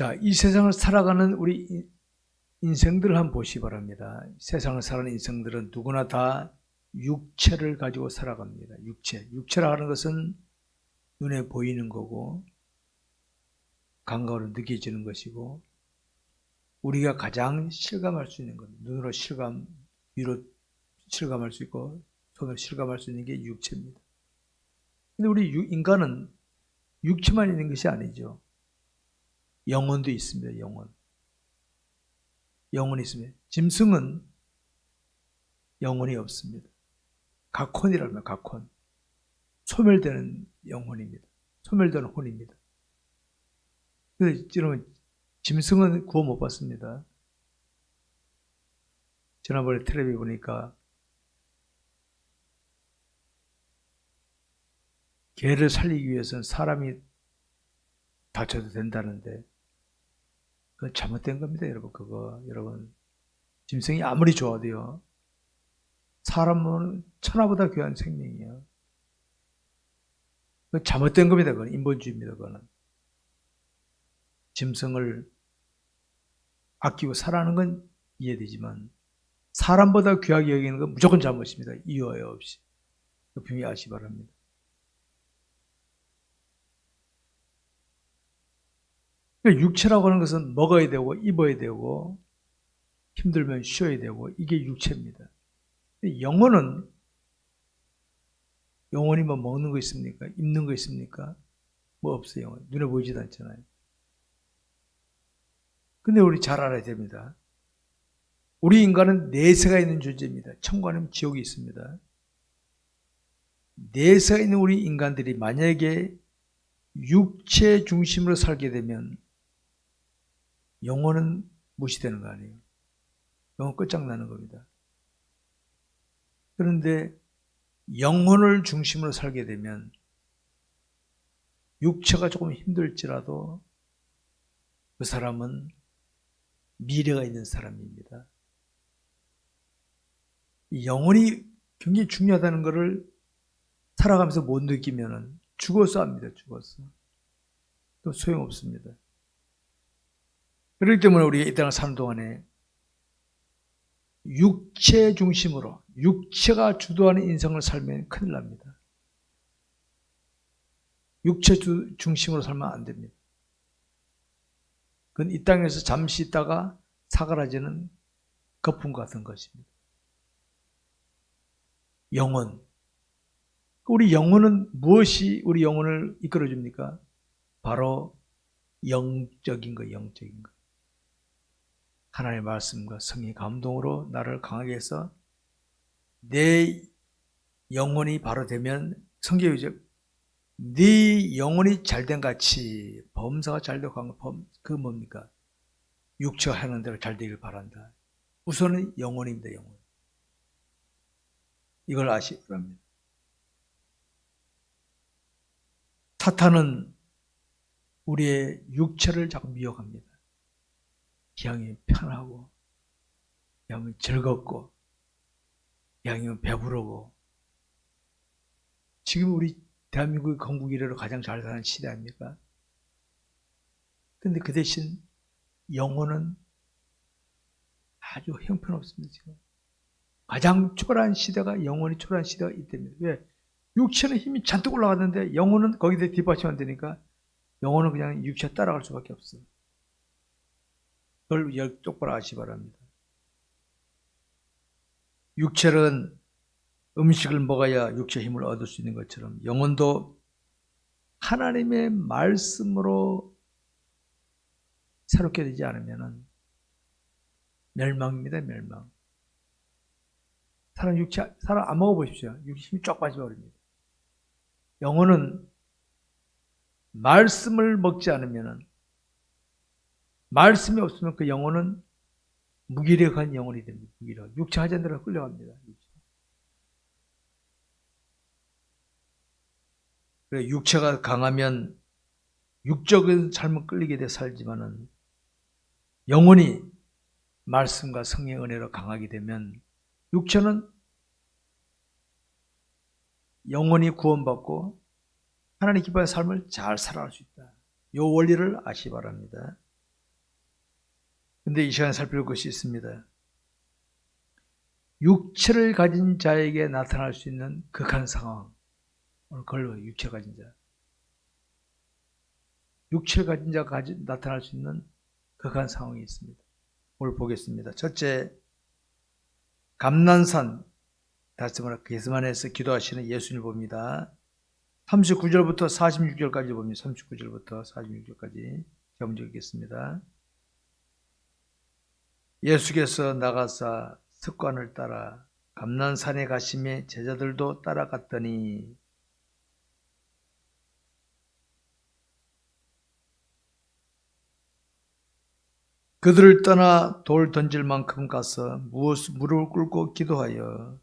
자, 이 세상을 살아가는 우리 인생들을 한번 보시기 바랍니다. 세상을 살아가는 인생들은 누구나 다 육체를 가지고 살아갑니다. 육체라 하는 것은 눈에 보이는 거고 감각으로 느껴지는 것이고 우리가 가장 실감할 수 있는 것, 눈으로 귀로 실감할 수 있고 손으로 실감할 수 있는 게 육체입니다. 근데 우리 인간은 육체만 있는 것이 아니죠. 영혼도 있습니다. 영혼이 있습니다. 짐승은 영혼이 없습니다. 각혼이라면 각혼. 소멸되는 영혼입니다. 소멸되는 혼입니다. 그래서 여러분 짐승은 구원 못 받습니다. 지난번에 텔레비에 보니까 개를 살리기 위해서는 사람이 다쳐도 된다는데 그건 잘못된 겁니다. 여러분 짐승이 아무리 좋아도요 사람은 천하보다 귀한 생명이에요. 그건 잘못된 겁니다. 그건 인본주의입니다. 그거는 짐승을 아끼고 사랑하는 건 이해되지만 사람보다 귀하게 여기는 건 무조건 잘못입니다. 이유 없이. 분명히 아시기 바랍니다. 육체라고 하는 것은 먹어야 되고 입어야 되고 힘들면 쉬어야 되고 이게 육체입니다. 영혼이 뭐 먹는 거 있습니까? 입는 거 있습니까? 뭐 없어요. 눈에 보이지도 않잖아요. 근데 우리 잘 알아야 됩니다. 우리 인간은 내세가 있는 존재입니다. 천국 아니면 지옥이 있습니다. 내세가 있는 우리 인간들이 만약에 육체 중심으로 살게 되면 영혼은 무시되는 거 아니에요. 영혼 끝장나는 겁니다. 그런데 영혼을 중심으로 살게 되면 육체가 조금 힘들지라도 그 사람은 미래가 있는 사람입니다. 영혼이 굉장히 중요하다는 것을 살아가면서 못 느끼면 죽어서 합니다. 죽어서. 또 소용없습니다. 그렇기 때문에 우리가 이 땅을 사는 동안에 육체 중심으로 육체가 주도하는 인생을 살면 큰일 납니다. 육체 중심으로 살면 안 됩니다. 그건 이 땅에서 잠시 있다가 사그라지는 거품 같은 것입니다. 영혼. 우리 영혼은 무엇이 우리 영혼을 이끌어줍니까? 바로 영적인 거. 하나님의 말씀과 성의 감동으로 나를 강하게 해서 내 영혼이 바로 되면 성경에 네 영혼이 잘된 같이 범사가 잘되고 그 뭡니까? 육체가 하는 대로 잘 되길 바란다. 우선은 영혼입니다. 영혼. 이걸 아시기 바랍니다. 사탄은 우리의 육체를 자꾸 미혹합니다. 기왕이면 편하고 기왕이면 즐겁고 기왕이면 배부르고 지금 우리 대한민국이 건국 이래로 가장 잘 사는 시대 아닙니까? 근데 그 대신 영혼은 아주 형편없습니다. 지금 가장 초라한 시대가 영혼이 초라한 시대가 이때입니다. 왜? 육체는 힘이 잔뜩 올라갔는데 영혼은 거기에 뒷받침 안 되니까 영혼은 그냥 육체에 따라갈 수밖에 없어요. 그걸 똑바로 아시기 바랍니다. 육체는 음식을 먹어야 육체의 힘을 얻을 수 있는 것처럼 영혼도 하나님의 말씀으로 새롭게 되지 않으면 멸망입니다. 멸망. 사람 안 먹어보십시오. 육체 힘이 쫙 빠져버립니다. 영혼은 말씀을 먹지 않으면 말씀이 없으면 그 영혼은 무기력한 영혼이 됩니다. 무기력. 육체 하자는 대로 끌려갑니다. 그래, 육체가 강하면 육적인 삶을 끌리게 돼 살지만은 영혼이 말씀과 성령의 은혜로 강하게 되면 육체는 영혼이 구원받고 하나님 기뻐하는 삶을 잘 살아갈 수 있다. 이 원리를 아시기 바랍니다. 근데 이 시간에 살펴볼 것이 있습니다. 육체를 가진 자에게 나타날 수 있는 극한 상황. 오늘 걸로 육체를 가진 자. 육체를 가진 자가 나타날 수 있는 극한 상황이 있습니다. 오늘 보겠습니다. 첫째, 감난산, 다시 말해 게스마네에서 기도하시는 예수님을 봅니다. 39절부터 46절까지 봅니다. 39절부터 46절까지 제가 먼저 읽겠습니다. 예수께서 나가사 습관을 따라 감난산에 가시매 제자들도 따라갔더니 그들을 떠나 돌 던질 만큼 가서 무릎을 꿇고 기도하여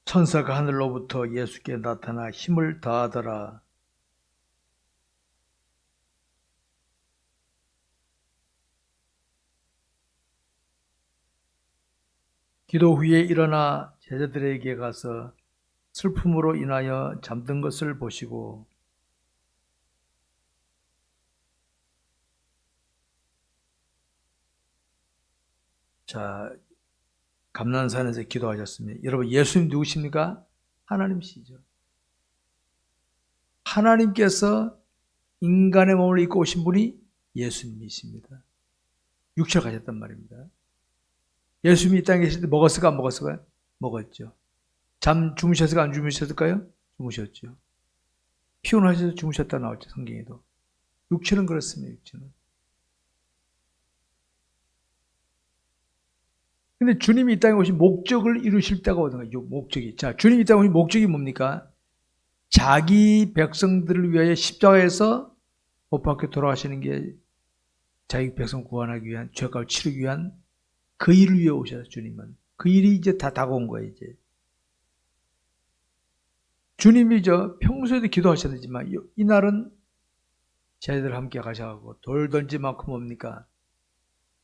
천사가 하늘로부터 예수께 나타나 힘을 다하더라. 기도 후에 일어나 제자들에게 가서 슬픔으로 인하여 잠든 것을 보시고 자, 감난산에서 기도하셨습니다. 여러분, 예수님 누구십니까? 하나님이시죠. 하나님께서 인간의 몸을 입고 오신 분이 예수님이십니다. 육체를 가졌단 말입니다. 예수님이 이 땅에 계실 때 먹었을까 안 먹었을까요? 먹었죠. 잠 주무셨을까 안 주무셨을까요? 주무셨죠. 피곤하셔서 주무셨다 나왔죠. 성경에도. 육체는 그렇습니다. 육체는. 근데 주님이 이 땅에 오신 목적을 이루실 때가 어딘가? 목적이. 자, 주님이 이 땅에 오신 목적이 뭡니까? 자기 백성들을 위하여 십자가에서 못 박혀 돌아가시는 게 자기 백성 구원하기 위한, 죄값을 치르기 위한 그 일을 위해 오셔서 주님은. 그 일이 이제 다 다가온 거예요, 이제. 주님이 평소에도 기도하셨지만 이날은 제자들 함께 가셔가지고 돌 던질 만큼 뭡니까?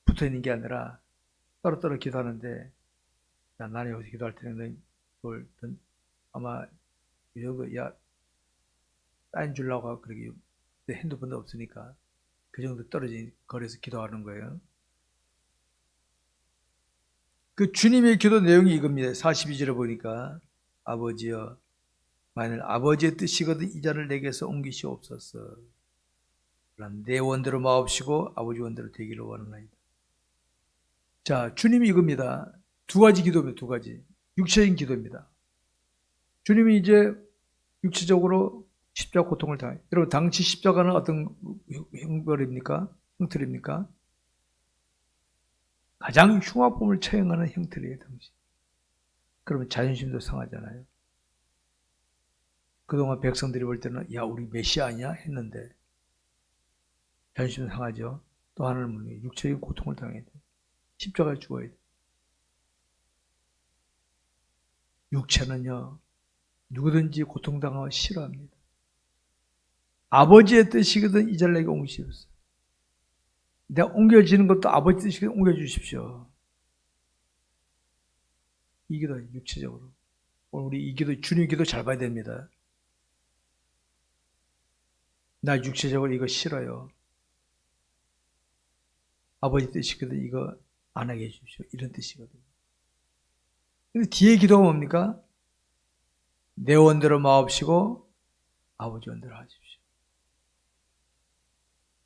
붙어 있는 게 아니라 따로따로 기도하는데, 야, 나는 여기서 기도할 때는 아마 야, 사인 주려고 그러기 핸드폰도 없으니까 그 정도 떨어진 거리에서 기도하는 거예요. 그 주님의 기도 내용이 이겁니다. 42절에 보니까 아버지여 만일 아버지의 뜻이거든 이 잔을 내게서 옮기시옵소서. 내 원대로 마옵시고 아버지 원대로 되기를 원하나이다. 자, 주님이 이겁니다. 두 가지 기도입니다. 두 가지. 육체적인 기도입니다. 주님이 이제 육체적으로 십자가 고통을 당해요. 여러분, 당시 십자가는 어떤 형벌입니까? 형틀입니까? 가장 흉악범을 처형하는 형틀이에요, 당시. 그러면 자존심도 상하잖아요. 그동안 백성들이 볼 때는 야, 우리 메시아 아니야? 했는데 자존심 상하죠. 또 하나는 뭐냐? 육체적인 고통을 당해야 돼. 십자가에 죽어야 돼. 육체는요, 누구든지 고통당하면 싫어합니다. 아버지의 뜻이거든 이 자를 내게 옮기시옵소서. 내가 옮겨지는 것도 아버지 뜻이거든 옮겨주십시오. 이 기도 육체적으로. 오늘 우리 이 기도, 주님 기도 잘 봐야 됩니다. 나 육체적으로 이거 싫어요. 아버지 뜻이거든 이거 안 하게 해주십시오. 이런 뜻이거든요. 근데 뒤에 기도가 뭡니까? 내 원대로 마옵시고 아버지 원대로 하십시오.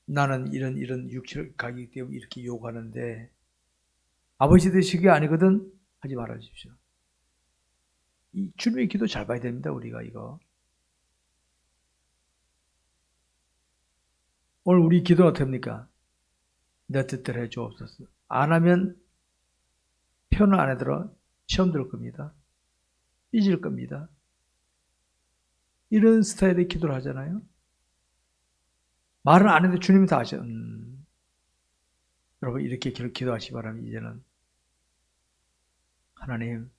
나는 이런 육체를 가기 때문에 이렇게 요구하는데 아버지 뜻이 아니거든 하지 말아 주십시오. 이 주님의 기도 잘 봐야 됩니다. 우리가 이거. 오늘 우리 기도는 어떻게 합니까? 내 뜻대로 해주옵소서. 안 하면 표현 안 해들어 시험 들 겁니다. 삐질 겁니다. 이런 스타일의 기도를 하잖아요. 말은 안 해도 주님이 다 하셔. 여러분 이렇게 기도하시기 바랍니다. 이제는 하나님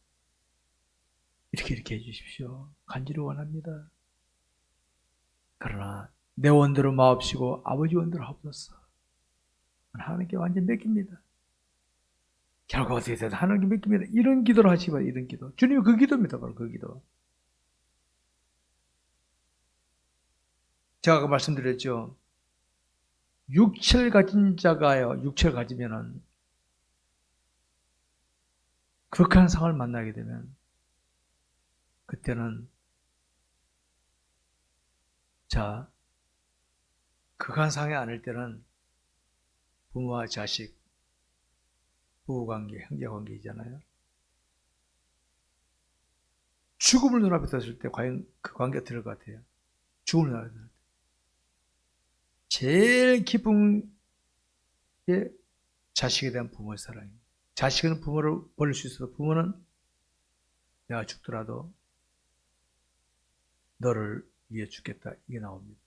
이렇게 해주십시오. 간절히 원합니다. 그러나 내 원대로 마옵시고 아버지 원대로 하옵소서. 하나님께 완전 맡깁니다. 결과 어떻게 되든 하나님께 맡깁니다. 이런 기도를 하시기 바랍니다. 이런 기도. 주님이 그 기도입니다. 바로 그 기도. 제가 아까 말씀드렸죠. 육체를 가진 자가요. 육체를 가지면은 극한 상을 만나게 되면 그때는 자 극한 상에 안을 때는 부모와 자식, 부부관계, 형제관계이잖아요. 죽음을 눈앞에 뒀을 때 과연 그 관계가 어떨 것 같아요? 죽음을 눈앞에 뒀을 때. 제일 기쁜 게 자식에 대한 부모의 사랑입니다. 자식은 부모를 버릴 수 있어도 부모는 내가 죽더라도 너를 위해 죽겠다. 이게 나옵니다.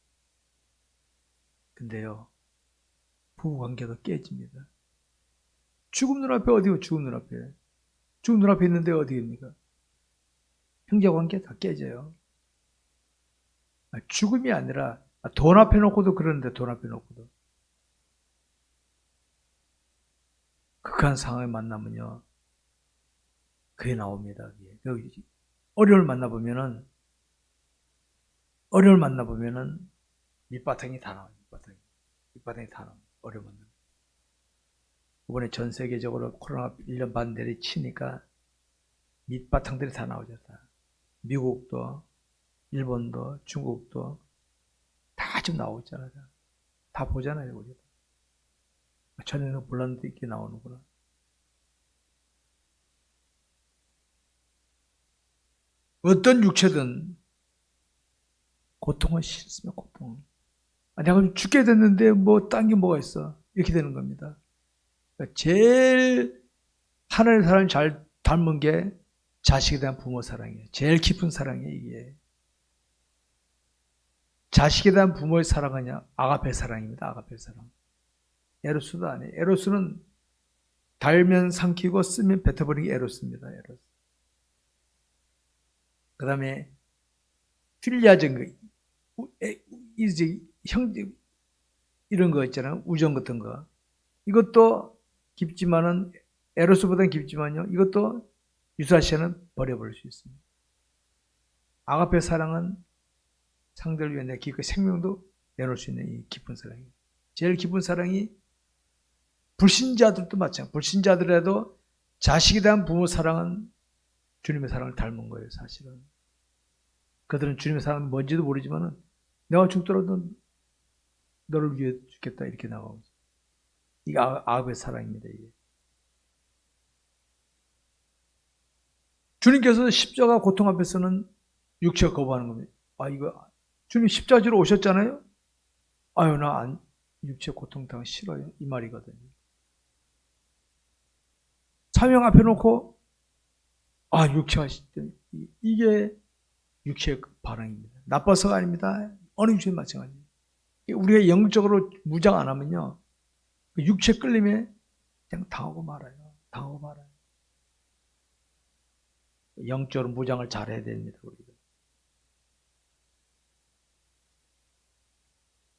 근데요, 부부관계도 깨집니다. 죽음 눈앞에 어디고 죽음 눈앞에. 죽음 눈앞에 있는데 어디입니까? 형제관계 다 깨져요. 죽음이 아니라 돈 앞에 놓고도 그러는데 돈 앞에 놓고도. 극한 상황을 만나면요. 그게 나옵니다. 어려움을 만나보면은 밑바탕이 다 나와요. 밑바탕이 다 나와요. 어려움 만나면. 이번에 전 세계적으로 코로나 1년 반 내리치니까 밑바탕들이 다 나오죠. 다. 미국도, 일본도, 중국도 다 좀 나오고 있잖아요. 다 보잖아요. 우리. 전에는 몰랐는데 이렇게 나오는구나. 어떤 육체든 고통은 싫습니다. 고통은. 내가 죽게 됐는데 뭐 딴 게 뭐가 있어. 이렇게 되는 겁니다. 그러니까 제일 하나님의 사랑을 잘 닮은 게 자식에 대한 부모 사랑이에요. 제일 깊은 사랑이에요. 이게. 자식에 대한 부모의 사랑은 아가페 사랑입니다. 아가페 사랑. 에로스도 아니에요. 에로스는 달면 삼키고 쓰면 뱉어버리는 게 에로스입니다. 에로스. 그 다음에 필리아적인 거, 이제 형제 이런 거 있잖아요. 우정 같은 거. 이것도 깊지만은 에로스보다는 깊지만요. 이것도 유사시에는 버려버릴 수 있습니다. 아가페 사랑은 상대를 위해 내 기꺼이 생명도 내놓을 수 있는 이 깊은 사랑이에요. 제일 깊은 사랑이 불신자들도 마찬가지예요. 불신자들에도 자식에 대한 부모 사랑은 주님의 사랑을 닮은 거예요. 사실은. 그들은 주님의 사랑은 뭔지도 모르지만은 내가 죽더라도 너를 위해 죽겠다 이렇게 나가고 있어요. 이게 아합의 사랑입니다. 이게. 주님께서 십자가 고통 앞에서는 육체가 거부하는 겁니다. 이거 주님 십자가로 오셨잖아요. 나 육체 고통당 싫어요. 이 말이거든요. 사명 앞에 놓고 육체가 이게 육체의 반응입니다. 나빠서가 아닙니다. 어느 육체도 마찬가지입니다. 우리가 영적으로 무장 안 하면요. 육체 끌림에 그냥 당하고 말아요. 당하고 말아요. 영적으로 무장을 잘해야 됩니다. 우리가.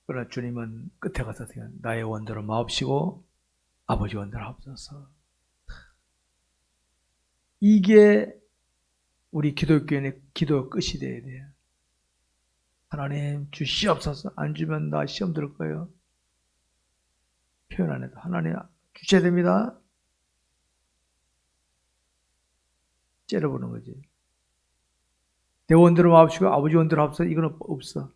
그러나 주님은 끝에 가서 나의 원대로 마옵시고 아버지 원대로 하옵소서. 이게 우리 기독교인의 기도 끝이 돼야 돼요. 하나님 주시옵소서. 안 주면 나 시험 들을 거예요. 표현 안 해도 하나님 주셔야 됩니다. 째려보는 거지. 내 원대로 마옵시고 아버지 원대로 하옵소서. 이건 없어.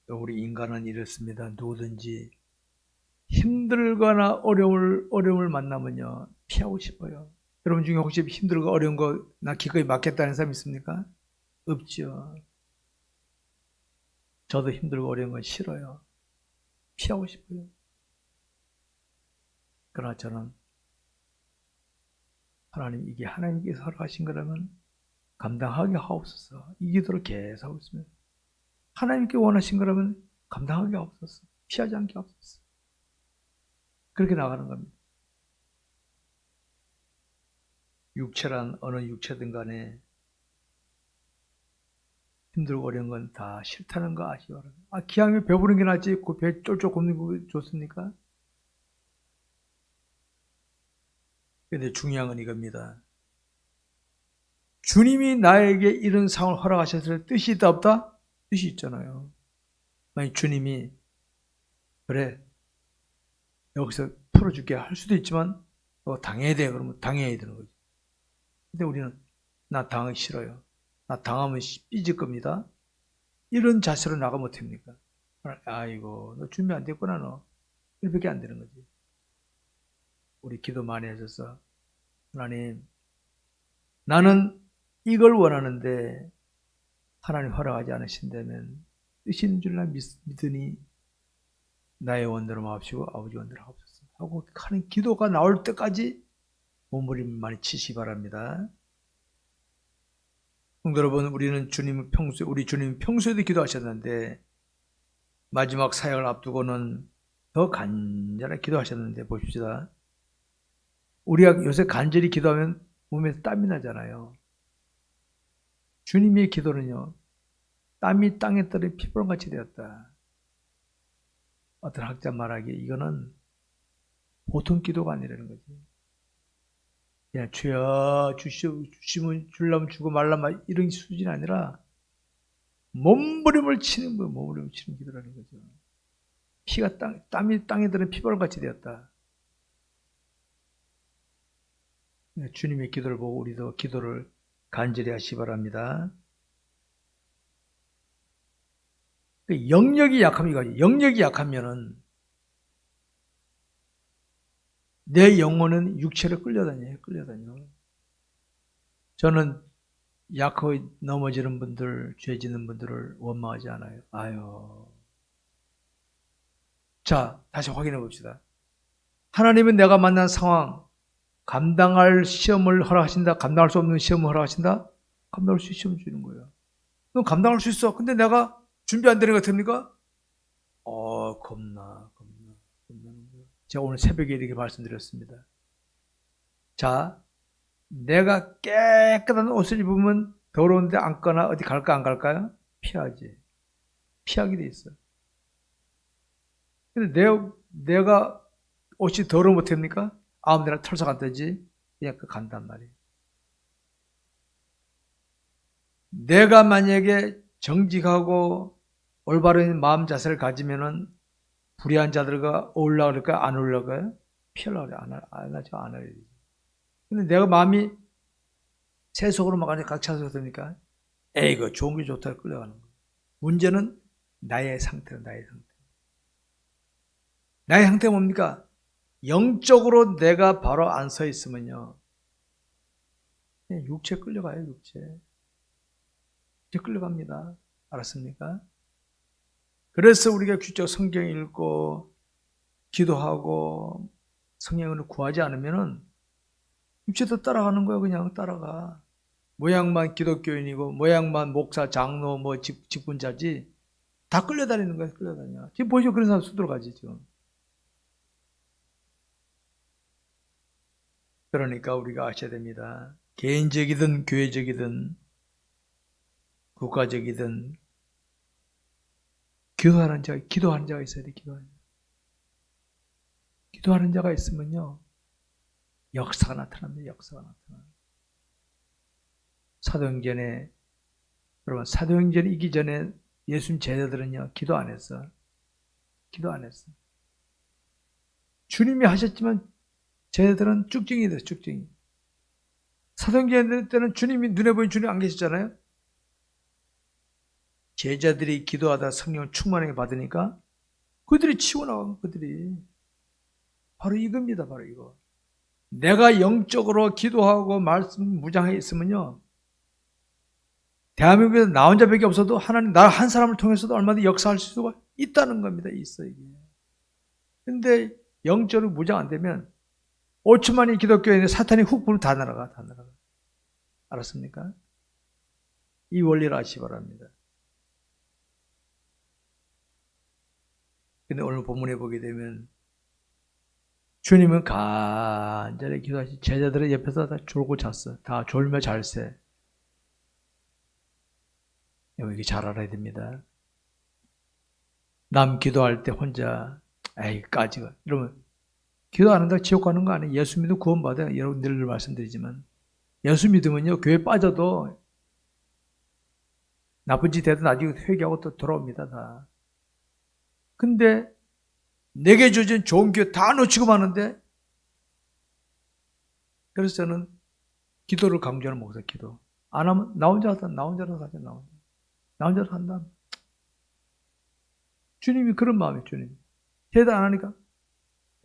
우리 인간은 이렇습니다. 누구든지 힘들거나 어려움을 만나면요. 피하고 싶어요. 여러분 중에 혹시 힘들고 어려운 거 나 기꺼이 맡겠다는 사람 있습니까? 없죠. 저도 힘들고 어려운 건 싫어요. 피하고 싶어요. 그러나 저는 하나님 이게 하나님께서 허락하신 거라면 감당하게 하옵소서. 이 기도를 계속 하고 있습니다. 하나님께 원하신 거라면 감당하게 하옵소서. 피하지 않게 하옵소서. 그렇게 나가는 겁니다. 육체란 어느 육체든 간에 힘들고 어려운 건 다 싫다는 거 아시기 바랍니다. 기왕이면 배부른 게 낫지 그 배 쫄쫄 굽는 거 좋습니까? 근데 중요한 건 이겁니다. 주님이 나에게 이런 상황을 허락하셨을 때 뜻이 있다 없다? 뜻이 있잖아요. 만약 주님이 그래 여기서 풀어줄게 할 수도 있지만 너 당해야 돼 그러면 당해야 되는 거지. 근데 우리는 나 당하기 싫어요. 나 당하면 삐질 겁니다. 이런 자세로 나가면 어떡합니까? 아이고 너 준비 안 됐구나 너. 이렇게 안 되는 거지. 우리 기도 많이 하셔서 하나님 나는 이걸 원하는데 하나님 허락하지 않으신다면 뜻이 있는 줄 난 믿으니 나의 원대로 마옵시고 아버지 원대로 하옵소서 하고 하는 기도가 나올 때까지 몸부림 많이 치시기 바랍니다. 성도 여러분, 우리 주님 평소에도 기도하셨는데 마지막 사역을 앞두고는 더 간절하게 기도하셨는데 보십시다. 우리가 요새 간절히 기도하면 몸에서 땀이 나잖아요. 주님의 기도는요, 땀이 땅에 떨어진 핏방울같이 되었다. 어떤 학자 말하기에 이거는 보통 기도가 아니라는 거지. 그냥 주여 주시면 주려면 주고 말라면 이런 수준이 아니라 몸부림을 치는 거예요. 몸부림을 치는 기도라는 거죠. 피가 땀이 땅에 들은 핏방울같이 되었다. 주님의 기도를 보고 우리도 기도를 간절히 하시기 바랍니다. 영역이 약합니다. 영역이 약하면은 내 영혼은 육체로 끌려다녀요. 저는 약하고 넘어지는 분들, 죄 짓는 분들을 원망하지 않아요. 아유. 자, 다시 확인해 봅시다. 하나님은 내가 만난 상황, 감당할 시험을 허락하신다? 감당할 수 없는 시험을 허락하신다? 감당할 수 있는 시험 주는 거예요. 넌 감당할 수 있어. 근데 내가 준비 안 되는 것 같습니까? 겁나. 제가 오늘 새벽에 이렇게 말씀드렸습니다. 자, 내가 깨끗한 옷을 입으면 더러운데 앉거나 어디 갈까 안 갈까요? 피하지. 피하게 돼 있어요. 근데 내가 옷이 더러우면 어떡합니까? 아무데나 털썩 안 되지? 그냥 간단 말이에요. 내가 만약에 정직하고 올바른 마음 자세를 가지면은 불의한 자들과 어울려고 그럴까요? 안 어울려고요? 피하려고 그래요. 안 하려. 근데 내가 마음이 세속으로 막 각차서 되니까 이거 좋은 게 좋다 끌려가는 거예요. 문제는 나의 상태로 나의 상태가 뭡니까? 영적으로 내가 바로 안 서 있으면요. 육체 끌려가요, 육체 끌려갑니다. 알았습니까? 그래서 우리가 규칙 성경 읽고 기도하고 성령을 구하지 않으면은 육체도 따라가는 거야. 그냥 따라가. 모양만 기독교인이고 모양만 목사, 장로, 직분자지 다 끌려다니는 거야. 끌려다녀. 지금 보시면 그런 사람 수두로 가지 지금. 그러니까 우리가 아셔야 됩니다. 개인적이든 교회적이든 국가적이든 기도하는 자가 있어야 돼. 기도하는 자가 있으면요. 역사가 나타납니다. 사도행전에 여러분 사도행전이 있기 전에 예수님 제자들은요. 기도 안 했어. 주님이 하셨지만 제자들은 쭉증이 됐어요. 쭉증이. 사도행전 때는 주님이 눈에 보이는 주님 안 계셨잖아요. 제자들이 기도하다 성령을 충만하게 받으니까 그들이 치고 나간 그들이 바로 이겁니다. 바로 이거. 내가 영적으로 기도하고 말씀 무장해 있으면요. 대한민국에서 나 혼자밖에 없어도 하나님 나 한 사람을 통해서도 얼마든지 역사할 수가 있다는 겁니다. 있어 이게. 근데 영적으로 무장 안 되면 5천만이 기독교인데 사탄이 훅 불면 다 날아가. 알았습니까? 이 원리를 아시기 바랍니다. 근데 오늘 본문에 보게 되면 주님은 간절히 기도하시 제자들의 옆에서 다 졸고 잤어. 다 졸며 잘세. 이게 잘 알아야 됩니다. 남 기도할 때 혼자 에이 까지가 이러면 기도 안 한다고 지옥 가는 거 아니에요. 예수 믿으면 구원받아요. 여러분 늘 말씀드리지만 예수 믿으면요 교회 빠져도 나쁜 짓 해도 나중에 회개하고 또 돌아옵니다 다. 근데 내게 주어진 좋은 기회 다 놓치고 마는데, 그래서 저는 기도를 강조하는 목사. 기도 안 하면 나 혼자 하자. 나 혼자라도 하자. 나 혼자라도 한다. 주님이 그런 마음이에요. 주님 제대로 안 하니까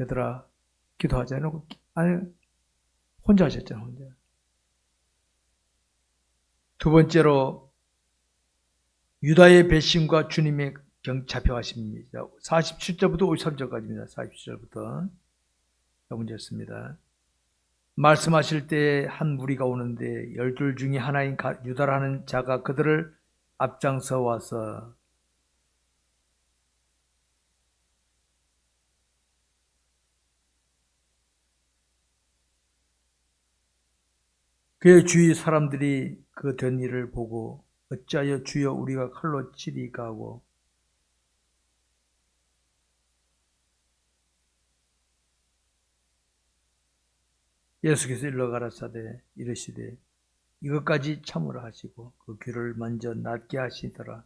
얘들아 기도하자 해놓고 아니 혼자 하셨잖아. 혼자. 두 번째로 유다의 배신과 주님의 잡혀가십니다. 47절부터 53절까지입니다. 47절부터 문제였습니다. 말씀하실 때 한 무리가 오는데 12 중에 하나인 유다라는 자가 그들을 앞장서 와서 그의 주위 사람들이 그 된 일을 보고 어찌하여 주여 우리가 칼로 치리까 하고 예수께서 일러 가라사대 이르시되 이것까지 참으라 하시고 그 귀를 먼저 낫게 하시더라.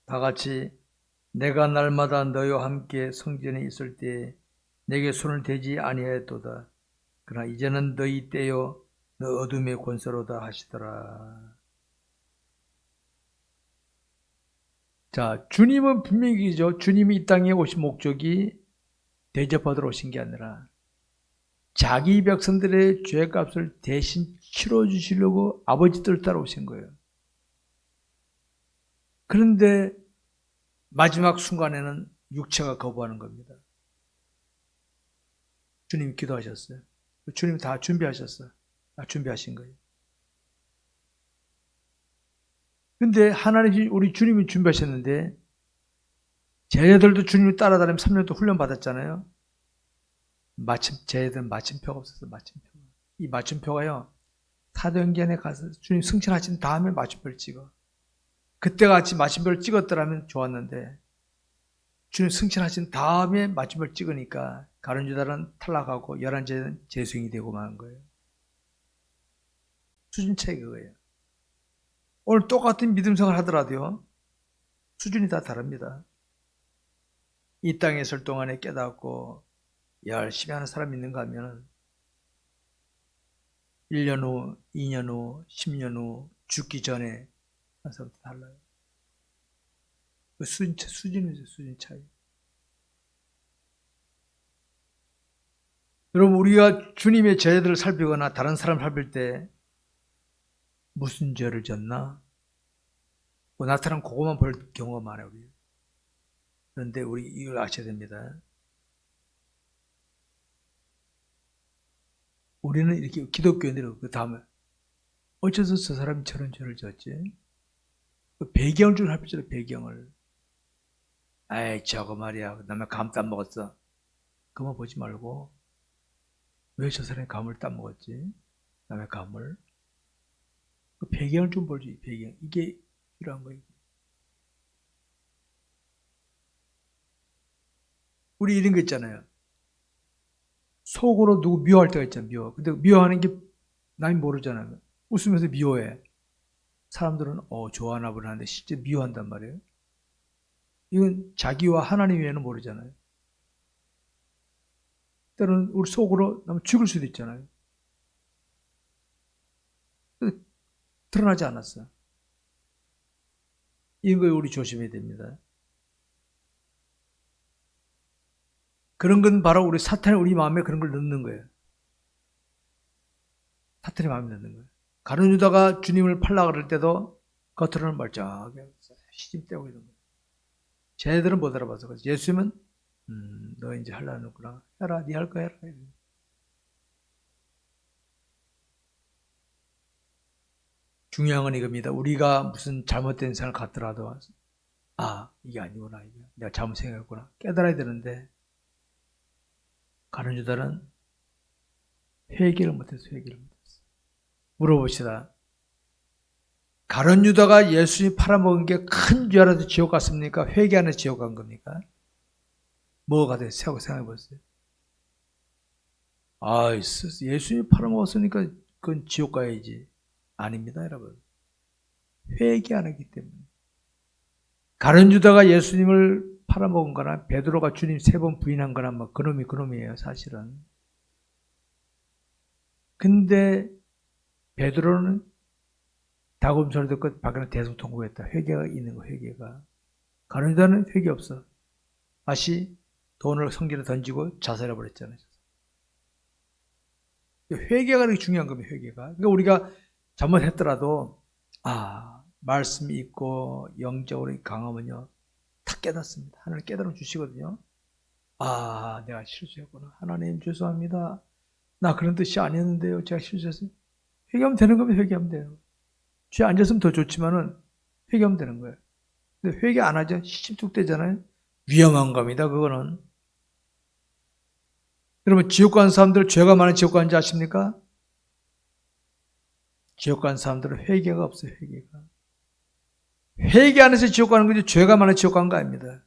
다같이 내가 날마다 너희와 함께 성전에 있을 때에 내게 손을 대지 아니하였도다. 그러나 이제는 너희 때요 너 어둠의 권세로다 하시더라. 자, 주님은 분명히죠. 주님이 이 땅에 오신 목적이 대접받으러 오신 게 아니라 자기 백성들의 죄값을 대신 치러주시려고 아버지 뜻을 따라 오신 거예요. 그런데 마지막 순간에는 육체가 거부하는 겁니다. 주님이 기도하셨어요. 주님이 다 준비하셨어요. 다 준비하신 거예요. 근데 하나님이 우리 주님이 준비하셨는데 쟤네들도 주님을 따라다니면 3년 동안 훈련 받았잖아요. 쟤네들은 마침표가 없었어요. 마침표가. 이 마침표가요. 사도행전에 가서 주님 승천하신 다음에 마침표를 찍어. 그때같이 마침표를 찍었더라면 좋았는데 주님 승천하신 다음에 마침표를 찍으니까 가룟 유다는 탈락하고 11제는 재수행이 되고 마는 거예요. 수준 차이 그거예요. 오늘 똑같은 믿음 생활 하더라도요. 수준이 다 다릅니다. 이 땅에 있을 동안에 깨닫고 열심히 하는 사람이 있는가 하면 1년 후, 2년 후, 10년 후 죽기 전에 한 사람도 달라요. 그 수준이죠. 수준 차이. 여러분 우리가 주님의 죄들을 살피거나 다른 사람을 살필 때 무슨 죄를 졌나? 나타난 그것만 볼 경우가 많아요. 우리. 그런데 우리 이걸 아셔야 됩니다. 우리는 이렇게 기독교인들이 그 다음에 어째서 저 사람이 저런 죄를 졌지? 그 배경을 좀 살피죠. 배경을. 아이 저거 말이야 남의 감 따먹었어. 그만 보지 말고 왜 저 사람이 감을 따먹었지? 남의 감을. 그 배경을 좀 보지. 배경. 이게 필요한 거예요. 우리 이런 거 있잖아요. 속으로 누구 미워할 때가 있잖아요. 미워. 근데 미워하는 게 남이 모르잖아요. 웃으면서 미워해. 사람들은 좋아하나 보나 하는데 실제 미워한단 말이에요. 이건 자기와 하나님 외에는 모르잖아요. 때로는 우리 속으로 나면 죽을 수도 있잖아요. 드러나지 않았어요. 이런 거에 우리 조심해야 됩니다. 그런 건 바로 우리 사탄이 우리 마음에 그런 걸 넣는 거예요. 사탄이 마음에 넣는 거예요. 가룟 유다가 주님을 팔라 그럴 때도 겉으로는 멀쩡하게 시집 떼고 이런 거예요. 쟤네들은 못 알아봐서 그래서 예수님은 너 이제 하려는구나. 해라. 네 할 거 해라. 중요한 건 이겁니다. 우리가 무슨 잘못된 생각을 갖더라도 아, 이게 아니구나. 이게. 내가 잘못 생각했구나. 깨달아야 되는데 가룟 유다는 회개를 못했어. 회개를 못했어. 물어봅시다. 가룟 유다가 예수님 팔아먹은 게 큰 죄라도 지옥 갔습니까? 회개 안에 지옥 간 겁니까? 뭐가 됐어요? 생각해 보세요. 아, 예수님 팔아먹었으니까 그건 지옥 가야지. 아닙니다, 여러분. 회개 안 했기 때문에. 가룟 유다가 예수님을 팔아먹은 거나 베드로가 주님 3번 부인한 거나 뭐 그놈이에요, 사실은. 근데 베드로는 다굼 소리 듣고 밖에는 대성통곡했다. 회개가 있는 거, 회개가. 가룟 유다는 회개 없어. 다시 돈을 성전에 던지고 자살해 버렸잖아요. 회개가 되게 중요한 겁니다. 회개가. 그러니까 우리가 잘못했더라도 말씀이 있고 영적으로 강하면요 탁 깨닫습니다. 하나님 깨달아 주시거든요. 내가 실수했구나. 하나님 죄송합니다. 나 그런 뜻이 아니었는데요. 제가 실수했어요. 회개하면 되는 겁니다. 회개하면 돼요. 죄 안 졌으면 더 좋지만은 회개하면 되는 거예요. 근데 회개 안 하죠. 시집뚝대잖아요. 위험한 겁니다. 그거는. 여러분 지옥 가는 사람들 죄가 많은 지옥 가는지 아십니까? 지옥 가는 사람들은 회개가 없어요. 회개가. 회개 안 해서 지옥 가는 거지 죄가 많은 지옥 가는 거 아닙니다.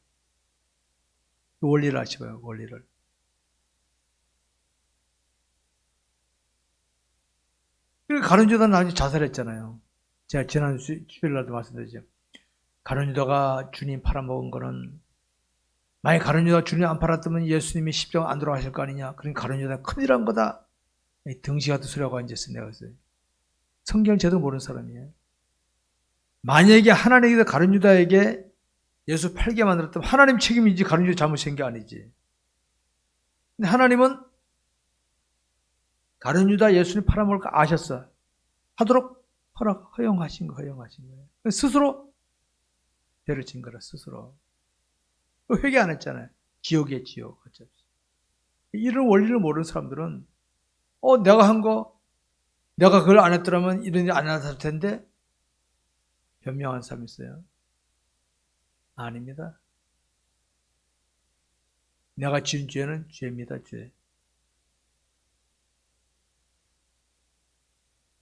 그 원리를 아시고요. 원리를. 가룟 유다는 나중에 자살했잖아요. 제가 지난 주일날도 말씀드렸죠. 가룟 유다가 주님 팔아먹은 거는 만약 가룟 유다가 주님 안 팔았다면 예수님이 십자가 안 돌아가실 거 아니냐. 그러니까 가룟 유다가 큰일 한 거다. 등시 같은 소리하고 앉았어요. 내가 그랬어요. 성경 제대로 모르는 사람이에요. 만약에 하나님이 가룟 유다에게 예수 팔게 만들었다면 하나님 책임이지 가룟 유다 잘못한 게 아니지. 근데 하나님은 가룟 유다 예수님 팔아먹을 거 아셨어. 하도록 허용하신 거예요. 스스로 죄를 진 거라 스스로. 회개 안 했잖아요. 지옥이에요, 지옥. 어차피. 이런 원리를 모르는 사람들은 내가 한 거, 내가 그걸 안 했더라면 이런 일 안 났을 텐데 변명한 사람이 있어요. 아닙니다. 내가 지은 죄는 죄입니다, 죄.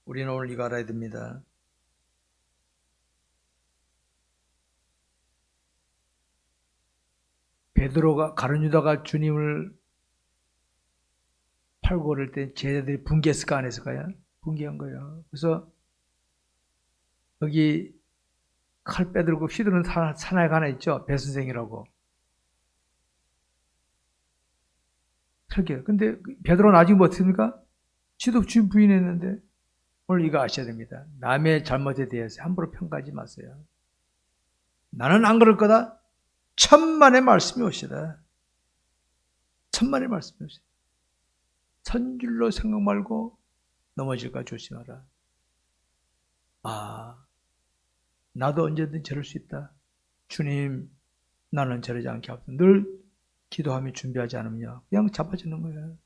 우리는 오늘 이거 알아야 됩니다. 베드로가 가룟 유다가 주님을 팔고 그럴 때 제자들이 분개했을까 안 했을까요? 분개한 거예요. 그래서 여기 칼 빼들고 휘두르는 사나이가 하나 있죠. 배선생이라고. 그렇게. 근데 베드로는 아직 뭐 어떻습니까? 지도 주님 부인했는데 오늘 이거 아셔야 됩니다. 남의 잘못에 대해서 함부로 평가하지 마세요. 나는 안 그럴 거다. 천만의 말씀이 오시다. 천만의 말씀이 오시다. 선줄로 생각 말고 넘어질까 조심하라. 나도 언제든 저럴 수 있다. 주님, 나는 저러지 않게 하옵소서. 늘 기도하며 준비하지 않으면 그냥 잡아지는 거예요.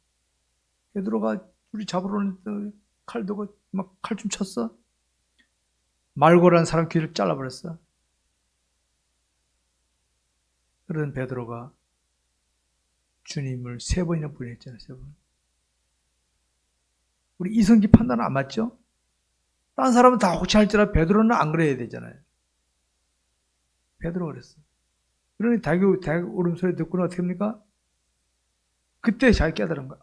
베드로가 우리 잡으러 오는데 칼 들고 막 칼 좀 쳤어. 말고라는 사람 귀를 잘라버렸어. 그런 베드로가 주님을 3번이나 부인했잖아요. 3번. 우리 이성기 판단은 안 맞죠? 딴 사람은 다 혹시 할지라도 베드로는 안 그래야 되잖아요. 베드로가 그랬어. 그러니 대교 울음소리 듣고는 어떻게 합니까? 그때 잘 깨달은 거야.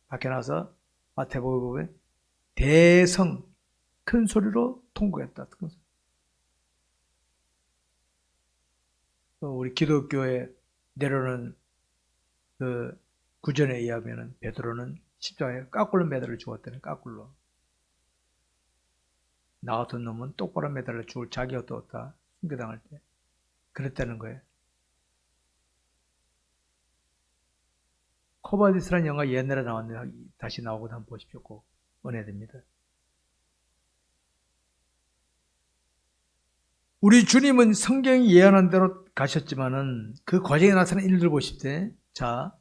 밖에 나서 마태복음 보면 대성 큰 소리로 통곡했다. 우리 기독교에 내려오는 그 구전에 의하면 베드로는 십자가에 까꿀로 매달려 죽었다는 까꿀로. 나 같은 놈은 똑바로 매달려 죽을 자기가 또 없다. 순교당할 때. 그랬다는 거예요. 코바디스라는 영화 옛날에 나왔는데 다시 나오고 한번 보십시오. 꼭 은혜됩니다. 우리 주님은 성경이 예언한 대로 가셨지만은 그 과정에 나타난 일들 보실 때, 자,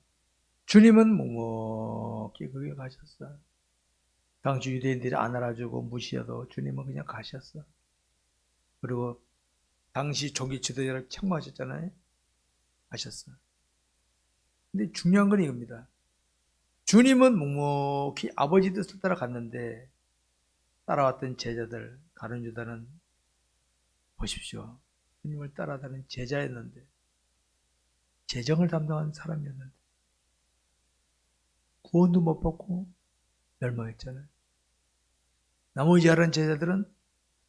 주님은 묵묵히 거기에 가셨어. 당시 유대인들이 안 알아주고 무시해도 주님은 그냥 가셨어. 그리고 당시 종교 지도자를 책망하셨잖아요. 하셨어. 근데 중요한 건 이겁니다. 주님은 묵묵히 아버지 뜻을 따라 갔는데 따라왔던 제자들, 가룟 유다는 보십시오. 주님을 따라다니는 제자였는데 재정을 담당한 사람이었는데 구원도 못 받고 멸망했잖아요. 나머지 11 제자들은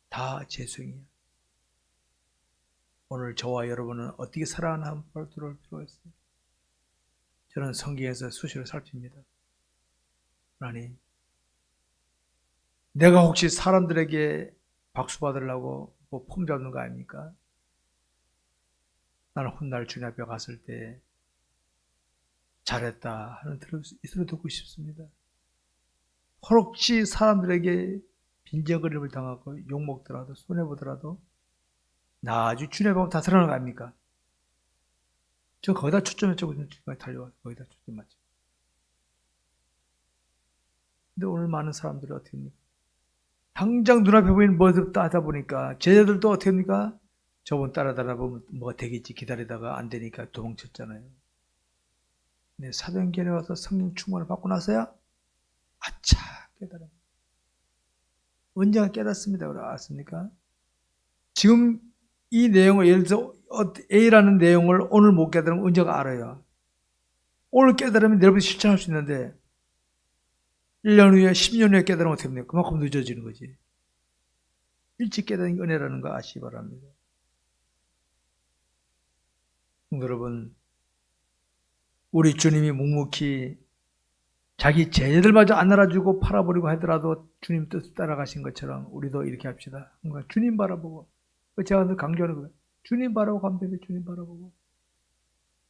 다 죄수행이에요. 오늘 저와 여러분은 어떻게 살아가나 한번 들어올 필요가 있어요. 저는 성경에서 수시로 살핍니다. 하나님, 내가 혹시 사람들에게 박수 받으려고 뭐 폼 잡는 거 아닙니까? 나는 훗날 주님 앞에 갔을 때 잘했다 하는 소리 듣고 싶습니다. 혹시 사람들에게 빈정거림을 당하고 욕먹더라도 손해보더라도 나 아주 주님 앞에 다 살아나는 거 아닙니까? 저 거기다 초점 맞추고 달려와요. 거기다 초점 맞추고. 근데 오늘 많은 사람들이 어떻게 합니까? 당장 눈앞에 보이는 뭐든 하다 보니까 제자들도 어떻게 합니까? 저분 따라다니다 보면 뭐가 되겠지 기다리다가 안 되니까 도망쳤잖아요. 근데 사도행전에 와서 성령 충만을 받고 나서야 아차 깨달아. 언제가 깨닫습니다. 알았습니까? 지금 이 내용을 예를 들어서 A라는 내용을 오늘 못 깨달으면 언제가 알아요. 오늘 깨달으면 내일부터 실천할 수 있는데 1년 후에 10년 후에 깨달으면 어떻게 합니까? 그만큼 늦어지는 거지. 일찍 깨닫는 게 은혜라는 거 아시기 바랍니다. 여러분, 우리 주님이 묵묵히 자기 제자들마저 안 알아주고 팔아버리고 하더라도 주님 뜻을 따라가신 것처럼 우리도 이렇게 합시다. 주님 바라보고, 제가 늘 강조하는 거예요. 주님 바라보고 가면 됩니다. 주님 바라보고.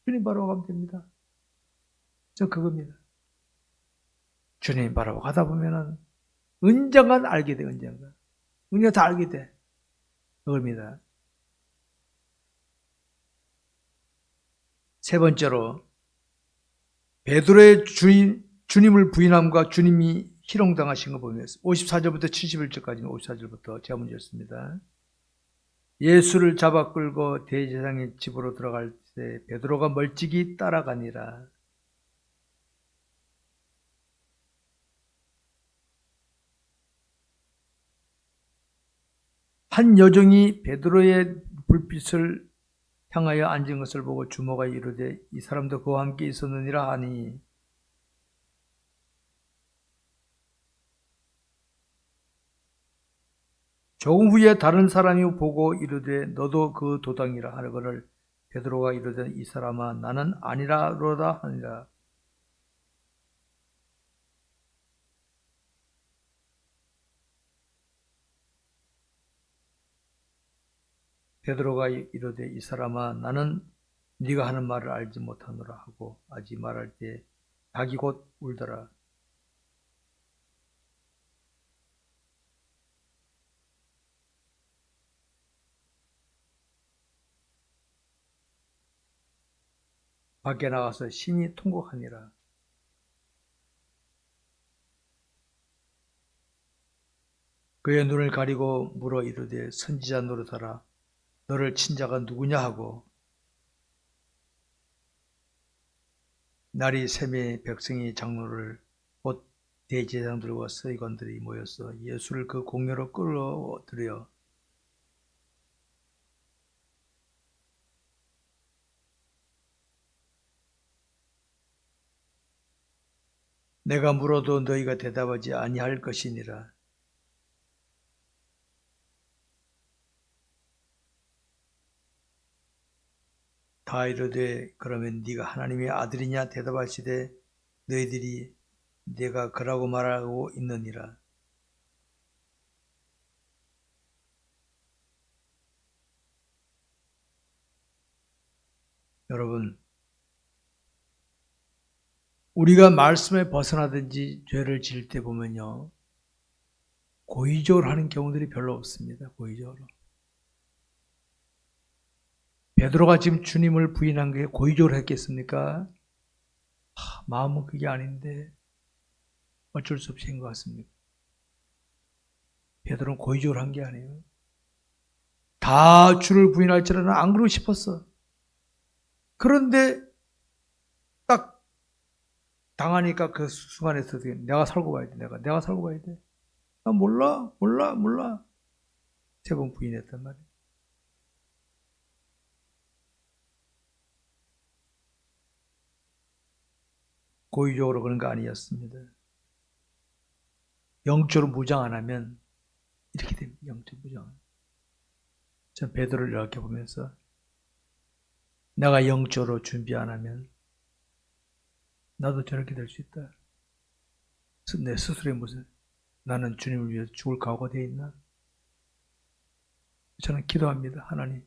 주님 바라보고 가면 됩니다. 저 그겁니다. 주님 바라보고 가다 보면은 언젠간 알게 돼, 언젠간. 언젠가 다 알게 돼. 그겁니다. 세 번째로, 베드로의 주님을 부인함과 주님이 희롱당하신 거 보면 54절부터 71절까지는 54절부터 제가 문제였습니다. 예수를 잡아 끌고 대제사장의 집으로 들어갈 때 베드로가 멀찍이 따라가니라. 한 여종이 베드로의 불빛을 향하여 앉은 것을 보고 주모가 이르되 이 사람도 그와 함께 있었느니라 하니 조금 후에 다른 사람이 보고 이르되 너도 그 도당이라 하거늘 베드로가 이르되 이 사람아 나는 아니라로다 하니라. 베드로가 이르되 이 사람아 나는 네가 하는 말을 알지 못하노라 하고 아직 말할 때 닭이 곧 울더라. 밖에 나가서 심히 통곡하니라. 그의 눈을 가리고 물어 이르되 선지자 노릇하라. 너를 친 자가 누구냐 하고 날이 새매 백성이 장로를 곧 대제사장들과 서기관들이 모여서 예수를 그 공회로 끌어들여 내가 물어도 너희가 대답하지 아니할 것이니라. 다 이르되 그러면 네가 하나님의 아들이냐 대답하시되 너희들이 내가 그라고 말하고 있느니라. 여러분, 우리가 말씀에 벗어나든지 죄를 지을 때 보면요 고의적으로 하는 경우들이 별로 없습니다. 고의적으로. 베드로가 지금 주님을 부인한 게 고의적으로 했겠습니까? 마음은 그게 아닌데 어쩔 수 없이 한 것 같습니다. 베드로는 고의적으로 한 게 아니에요. 다 주를 부인할지라도 안 그러고 싶었어. 그런데 딱 당하니까 그 순간에서 내가 살고 봐야 돼. 내가 살고 봐야 돼. 나 몰라. 세 번 부인했단 말이에요. 고의적으로 그런 거 아니었습니다. 영적으로 무장 안 하면 이렇게 됩니다. 영적 무장. 전 베드로를 이렇게 보면서 내가 영적으로 준비 안 하면 나도 저렇게 될 수 있다. 내 스스로의 모습. 나는 주님을 위해서 죽을 각오가 되어 있나? 저는 기도합니다. 하나님.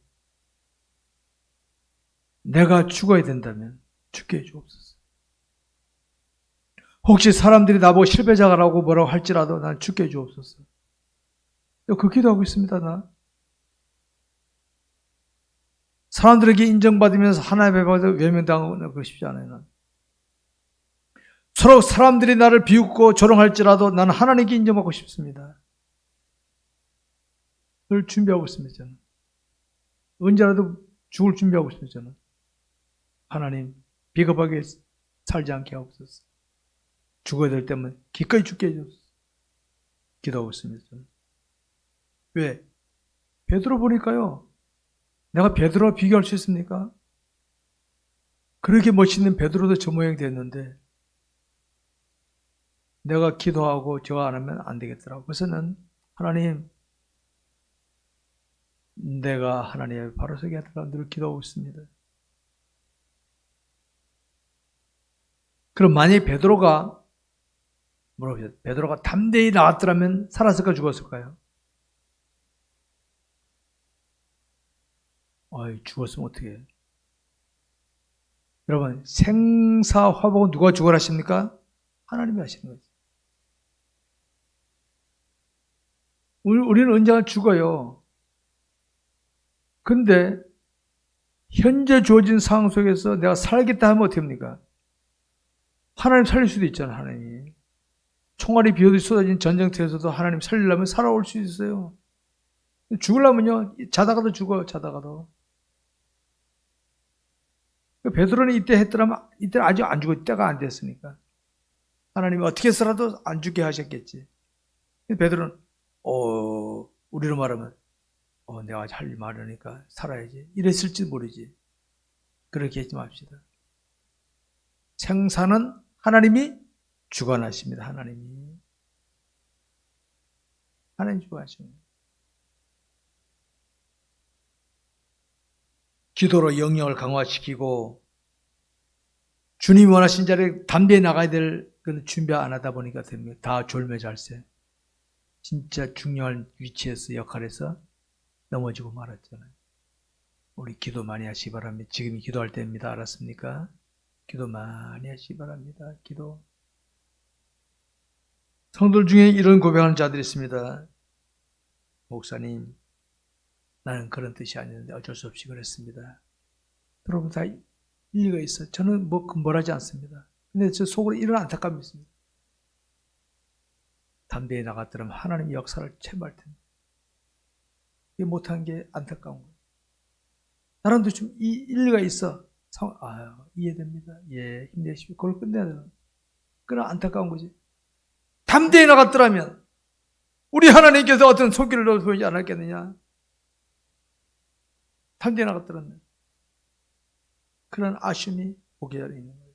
내가 죽어야 된다면 죽게 해주옵소서. 혹시 사람들이 나보고 실패자라고 뭐라고 할지라도 난 죽게 해주옵소서. 그 기도하고 있습니다. 나. 사람들에게 인정받으면서 하나님의 받아 외면당하고 그러고 싶지 않아요. 난. 서로 사람들이 나를 비웃고 조롱할지라도 나는 하나님께 인정받고 싶습니다. 그걸 준비하고 있습니다. 저는. 언제라도 죽을 준비하고 있습니다. 저는. 하나님 비겁하게 살지 않게 하옵소서. 죽어야 될 때면 기꺼이 죽게 해주옵소서. 기도하고 있습니다. 저는. 왜? 베드로 보니까요. 내가 베드로와 비교할 수 있습니까? 그렇게 멋있는 베드로도 저 모양이 됐는데 내가 기도하고 저거 안 하면 안 되겠더라고. 그래서 는 하나님 내가 하나님의 바로 서게 하도록 늘 기도하고 있습니다. 그럼 만약에 베드로가 담대히 나왔더라면 살았을까 죽었을까요? 죽었으면 어떻게 해요? 여러분 생사화복은 누가 주관하십니까? 하나님이 하시는 거죠. 우리는 언젠가 죽어요. 근데 현재 주어진 상황 속에서 내가 살겠다 하면 어떻게 합니까? 하나님 살릴 수도 있잖아요. 하나님이. 총알이 비어도 쏟아진 전쟁터에서도 하나님 살리려면 살아올 수 있어요. 죽으려면요. 자다가도 죽어요. 자다가도. 베드로는 이때 했더라면 이때 아직 안 죽을 때가 안 됐으니까. 하나님이 어떻게 해서라도 안 죽게 하셨겠지. 베드로는 우리로 말하면 내가 아직 할 일 많으니까 살아야지. 이랬을지 모르지. 그렇게 했지 맙시다. 생사는 하나님이 주관하십니다. 하나님 주관하십니다. 기도로 영역을 강화시키고 주님이 원하신 자리에 담대히 나가야 될 그 준비 안 하다 보니까 됩니다. 다 졸매잘세. 진짜 중요한 위치에서 역할에서 넘어지고 말았잖아요. 우리 기도 많이 하시기 바랍니다. 지금이 기도할 때입니다. 알았습니까? 기도 많이 하시기 바랍니다. 기도. 성도들 중에 이런 고백하는 자들이 있습니다. 목사님, 나는 그런 뜻이 아니었는데 어쩔 수 없이 그랬습니다. 여러분 다 일리가 있어요. 저는 뭐라지 않습니다. 근데 저 속으로 이런 안타까움이 있습니다. 담대히 나갔더라면 하나님 역사를 체험할 텐데 이게 못한 게 안타까운 거예요. 나름대로 좀 일리가 있어. 이해됩니다. 예, 힘내십시오. 그걸 끝내야 돼요. 그런 안타까운 거지. 담대히 나갔더라면 우리 하나님께서 어떤 손길을 보이지 않았겠느냐. 담대히 나갔더라면 그런 아쉬움이 보게 자리에 있는 거예요.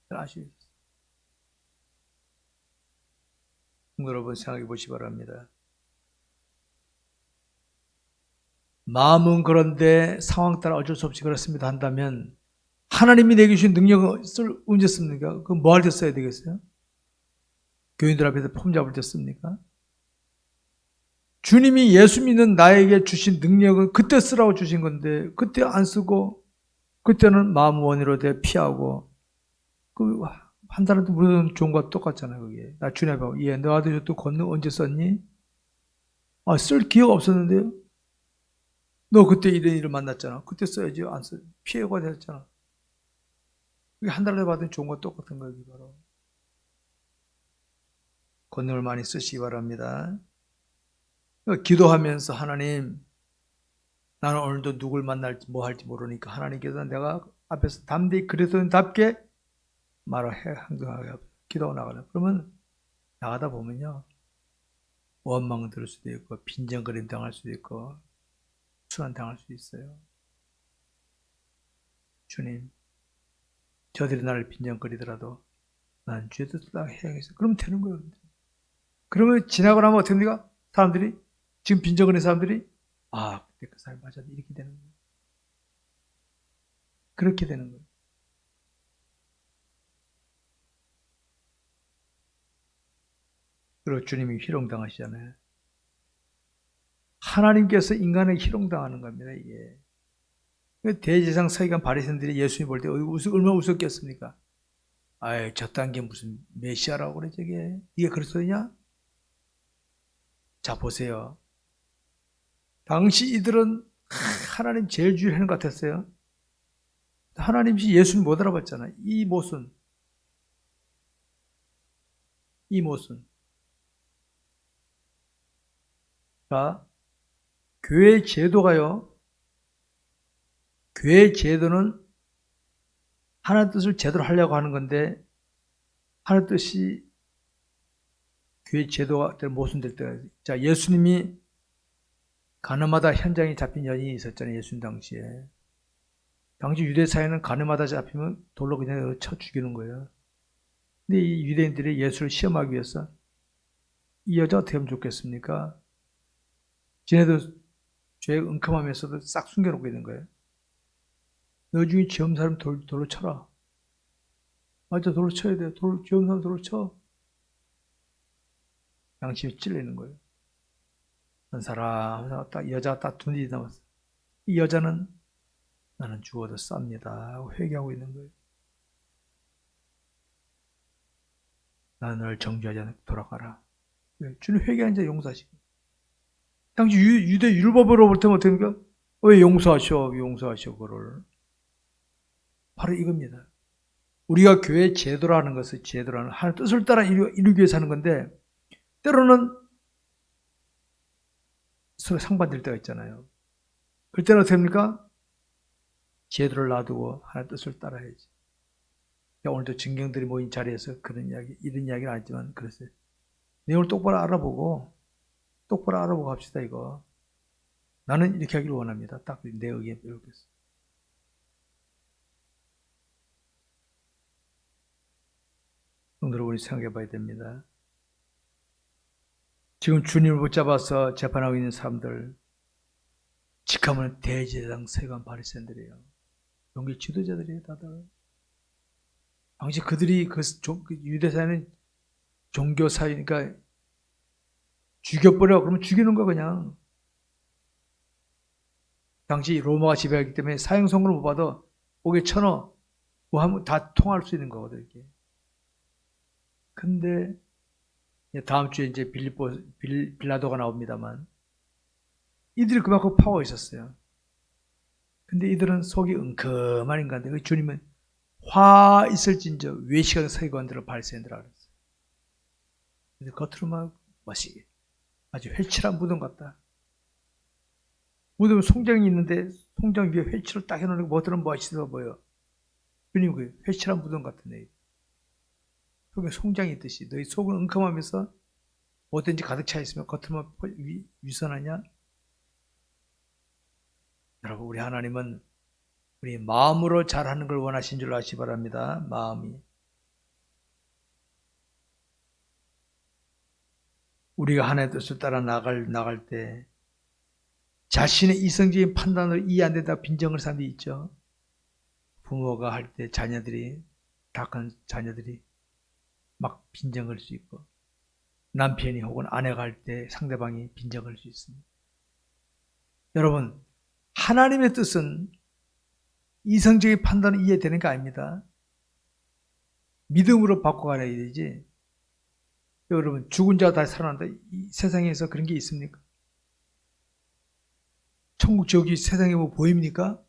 그런 아쉬움이 있어요. 여러분 생각해 보시기 바랍니다. 마음은 그런데 상황 따라 어쩔 수 없이 그렇습니다 한다면 하나님이 내게 주신 능력을 언제 씁니까? 그럼 뭐 할 때 써야 되겠어요? 교인들 앞에서 폼 잡을 때 씁니까? 주님이 예수 믿는 나에게 주신 능력은 그때 쓰라고 주신 건데 그때 안 쓰고 그때는 마음 원의로 돼 피하고 한 사람도 물론 좋은 거 똑같잖아요. 그게 나 주님 앞에 너한테 또 권능 언제 썼니? 쓸 기회가 없었는데요. 너 그때 이런 일을 만났잖아. 그때 써야지. 안 써. 피해가 됐잖아. 그게 한 달에 받은 좋은 거 똑같은 거예요. 바로. 권능을 많이 쓰시기 바랍니다. 기도하면서 하나님, 나는 오늘도 누굴 만날지 뭐 할지 모르니까 하나님께서 내가 앞에서 담대히 그리스도인답게 행동하게 기도하고 나가라. 그러면 나가다 보면요, 원망 들을 수도 있고 빈정거림 당할 수도 있고 순환 당할 수도 있어요. 주님, 저들이 나를 빈정거리더라도 난 주의 뜻을 딱 해야겠어. 그러면 되는 거예요. 그러면 지나고 나면 어떻게 됩니까? 사람들이, 지금 빈정거리는 사람들이, 아, 그때 그 사람이 맞았네. 이렇게 되는 거예요. 그렇게 되는 거예요. 그리고 주님이 희롱당하시잖아요. 하나님께서 인간에게 희롱당하는 겁니다, 이게. 대제사장 서기관 바리새인들이 예수님 볼 때 얼마나 웃었겠습니까? 아이, 저딴 게 무슨 메시아라고 그래, 저게. 이게 그리스도냐? 자, 보세요. 당시 이들은 하나님 제일 주의하는 것 같았어요. 하나님이 예수님 못 알아봤잖아. 이 모순. 자, 교회 제도가요. 교회 제도는 하나님 뜻을 제대로 하려고 하는 건데 하나님 뜻이 교회 제도가 모순될 때가 있어요. 자, 예수님이 가늠하다 현장에 잡힌 여인이 있었잖아요. 예수님 당시에. 당시 유대 사회는 가늠하다 잡히면 돌로 그냥 쳐 죽이는 거예요. 근데 이 유대인들이 예수를 시험하기 위해서 이 여자 어떻게 하면 좋겠습니까? 지네도 죄에 은큼하면서도 싹 숨겨놓고 있는 거예요. 너 중에 죄 없는 사람 돌로 쳐라. 맞아, 돌로 쳐야 돼. 죄 없는 사람 돌로 쳐. 양심이 찔리는 거예요. 한 사람, 여자가 딱 눈이 나왔어. 이 여자는 나는 죽어도 쌉니다 하고 회개하고 있는 거예요. 나는 널 정죄하지 않고 돌아가라. 주님 회개한 자 용서하시고. 당시 유대 율법으로 볼 때는 어떻습니까? 왜 용서하셔, 그거를. 바로 이겁니다. 우리가 교회 제도라는 것을 제도라는 하나님 뜻을 따라 이루기 위해서 하는 건데 때로는 서로 상반될 때가 있잖아요. 그럴 때는 어떻게 합니까? 제도를 놔두고 하나님 뜻을 따라야지. 오늘도 증경들이 모인 자리에서 이런 이야기는 아니지만 그랬어요. 내용을 똑바로 알아보고 합시다, 이거. 나는 이렇게 하기를 원합니다. 딱 내 의견 배우겠어. 성도를 우리 생각해 봐야 됩니다. 지금 주님을 붙잡아서 재판하고 있는 사람들, 직하면 대제사장 서기관 바리새인들이에요. 종교 지도자들이에요, 다들. 당시 그들이 유대사회는 종교 사회니까 죽여버려. 그러면 죽이는 거 그냥. 당시 로마가 지배하기 때문에 사형 선고를 못 받아. 옥에 쳐넣어. 뭐 하면 다 통할 수 있는 거거든, 이게. 근데 다음 주에 이제 빌라도가 나옵니다만 이들이 그만큼 파워 있었어요. 근데 이들은 속이 은큼한 인간들. 주님은 화 있을진저 외식하는 서기관들을 바리새인들이라 그랬어요. 근데 겉으로만 멋이 아주 회칠한 무덤 같다. 무덤에 송장이 있는데 송장 위에 회칠을 딱 해놓는 거 뭐들은 멋있어 보여. 주님 그 회칠한 무덤 같은 애. 속에 송장이 있듯이 너희 속은 은큼하면서 뭐든지 가득 차 있으면 겉으로만 위선하냐? 여러분, 우리 하나님은 우리 마음으로 잘하는 걸 원하신 줄 아시기 바랍니다. 마음이. 우리가 하나님의 뜻을 따라 나갈 때 자신의 이성적인 판단으로 이해 안 된다 빈정을 사람이 있죠. 부모가 할 때 다큰 자녀들이 막 빈정할 수 있고 남편이 혹은 아내가 할 때 상대방이 빈정할 수 있습니다. 여러분, 하나님의 뜻은 이성적인 판단으로 이해되는 게 아닙니다. 믿음으로 바꿔가야 되지. 여러분, 죽은 자가 다시 살아난다. 이 세상에서 그런 게 있습니까? 천국 지옥이 세상에 뭐 보입니까?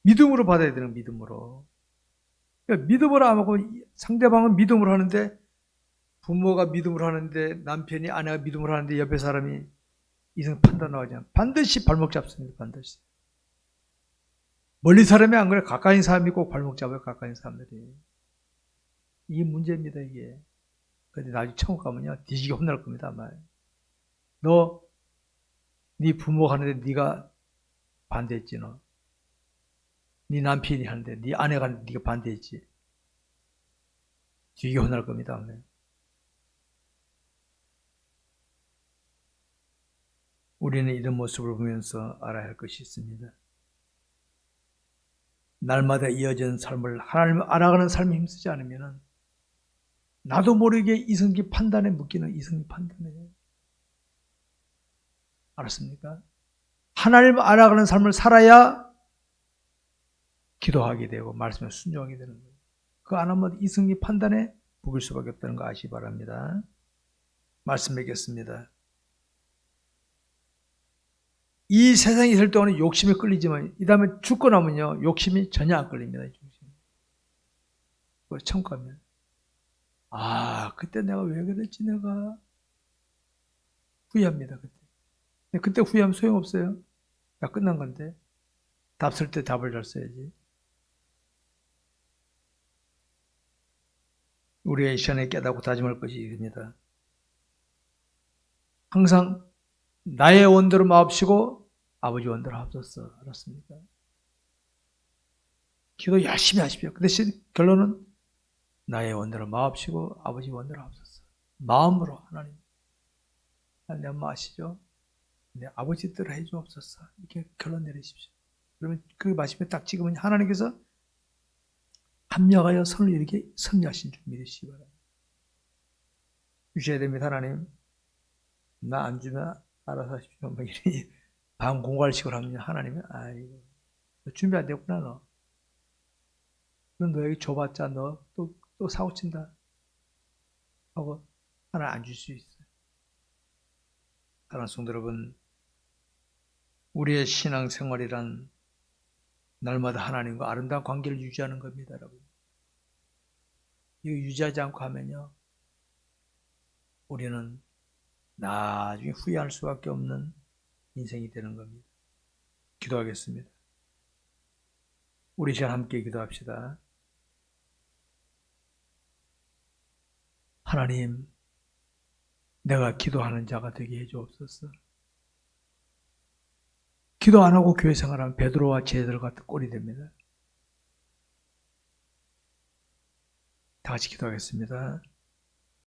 믿음으로 받아야 되는 믿음으로. 그러니까 믿음으로 안 하고 상대방은 믿음으로 하는데 부모가 믿음을 하는데 남편이 아내가 믿음을 하는데 옆에 사람이 이성 판단하지 않으면 반드시 발목 잡습니다. 반드시. 멀리 사람이 안 그래. 가까이 있는 사람이 꼭 발목 잡아요. 가까이 있는 사람들이. 이게 문제입니다. 이게. 근데 나중에 천국 가면요 뒤지게 혼날 겁니다. 아마. 너 네 부모가 하는데 네가 반대했지. 너. 네 남편이 하는데 네 아내가 하는데 네가 반대했지. 뒤지게 혼날 겁니다. 아마. 우리는 이런 모습을 보면서 알아야 할 것이 있습니다. 날마다 이어지는 삶을 하나님을 알아가는 삶에 힘쓰지 않으면 나도 모르게 이성기 판단에 묶이는 이성기 판단이에요. 알았습니까? 하나님을 알아가는 삶을 살아야 기도하게 되고 말씀에 순종하게 되는 거예요. 그거 안 하면 이성기 판단에 묶일 수밖에 없다는 거 아시기 바랍니다. 말씀 맺겠습니다. 이 세상에 있을 동안은 욕심에 끌리지만 이 다음에 죽고 나면요 욕심이 전혀 안 끌립니다. 천국 가면 그때 내가 왜 그랬지 내가 후회합니다. 그때 후회하면 소용없어요. 다 끝난 건데 답 쓸 때 답을 잘 써야지. 우리의 시간에 깨닫고 다짐할 것이 이겁니다. 항상 나의 원대로 마옵시고 아버지 원대로 하옵소서. 알았습니까? 기도 열심히 하십시오. 그 대신 결론은 나의 원대로 마옵시고 아버지 원대로 하옵소서. 마음으로 하나님 내 엄마 아시죠? 내 아버지 뜻을 해주옵소서. 이렇게 결론 내리십시오. 그러면 그 말씀에 딱 찍으면 하나님께서 합력하여 선을 이렇게 섭리하신 줄 믿으시기 바랍니다. 주셔야 됩니다. 하나님 나 안 주면 알아서 하십시오. 막 이렇게 방 공갈식으로 하면 하나님이 아이고 너 준비 안 됐구나 너. 넌 너에게 줘봤자 너 또 사고친다 하고 하나 안 줄 수 있어요. 사랑하는 성도 여러분, 우리의 신앙생활이란 날마다 하나님과 아름다운 관계를 유지하는 겁니다. 여러분. 이거 유지하지 않고 하면요 우리는 나중에 후회할 수밖에 없는 인생이 되는 겁니다. 기도하겠습니다. 우리 시간 함께 기도합시다. 하나님, 내가 기도하는 자가 되게 해주옵소서. 기도 안 하고 교회 생활하면 베드로와 제자들 같은 꼴이 됩니다. 다 같이 기도하겠습니다.